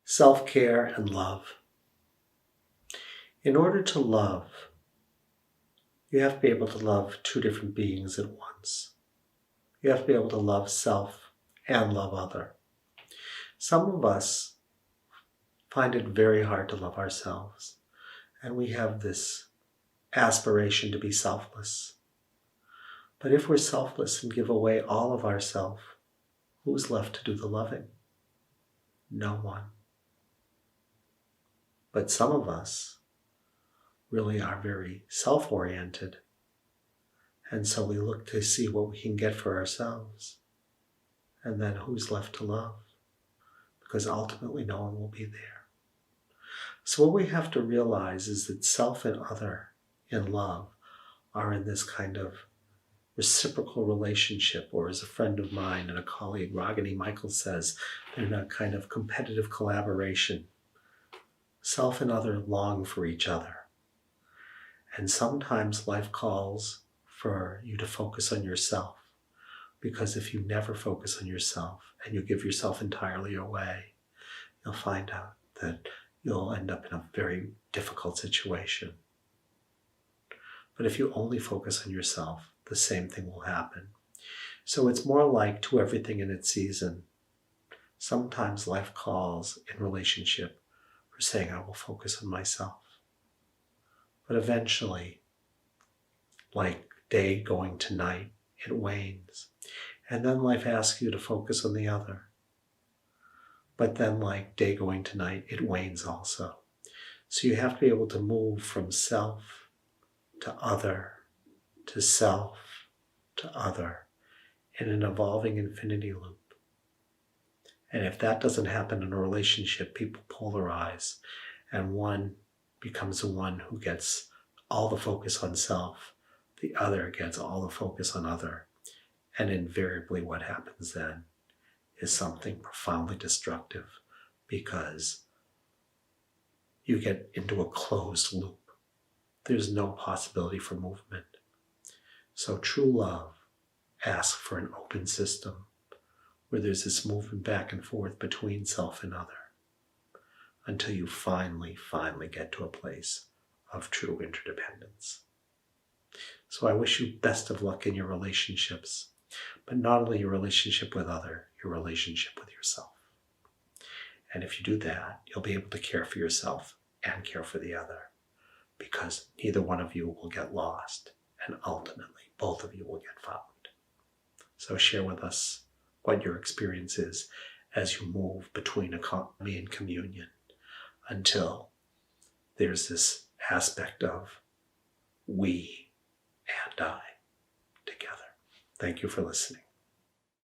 Self-care and love. In order to love, you have to be able to love two different beings at once. You have to be able to love self and love other. Some of us find it very hard to love ourselves, and we have this aspiration to be selfless. But if we're selfless and give away all of ourself, who's left to do the loving? No one. But some of us really are very self-oriented, and so we look to see what we can get for ourselves. And then who's left to love? Because ultimately no one will be there. So what we have to realize is that self and other in love are in this kind of reciprocal relationship, or as a friend of mine and a colleague, Ragini Michael, says, they're in a kind of competitive collaboration. Self and other long for each other. And sometimes life calls for you to focus on yourself, because if you never focus on yourself and you give yourself entirely away, you'll find out that you'll end up in a very difficult situation. But if you only focus on yourself, the same thing will happen. So it's more like to everything in its season. Sometimes life calls in relationship for saying, I will focus on myself. But eventually, like day going to night, it wanes. And then life asks you to focus on the other. But then like day going to night, it wanes also. So you have to be able to move from self to other, to self to other, in an evolving infinity loop. And if that doesn't happen in a relationship, people polarize, and one becomes the one who gets all the focus on self, the other gets all the focus on other. And invariably what happens then is something profoundly destructive, because you get into a closed loop. There's no possibility for movement. So true love asks for an open system where there's this movement back and forth between self and other, until you finally get to a place of true interdependence. So I wish you best of luck in your relationships, but not only your relationship with other, your relationship with yourself. And if you do that, you'll be able to care for yourself and care for the other, because neither one of you will get lost, and ultimately both of you will get found. So share with us what your experience is as you move between economy and communion, until there's this aspect of we and I together. Thank you for listening.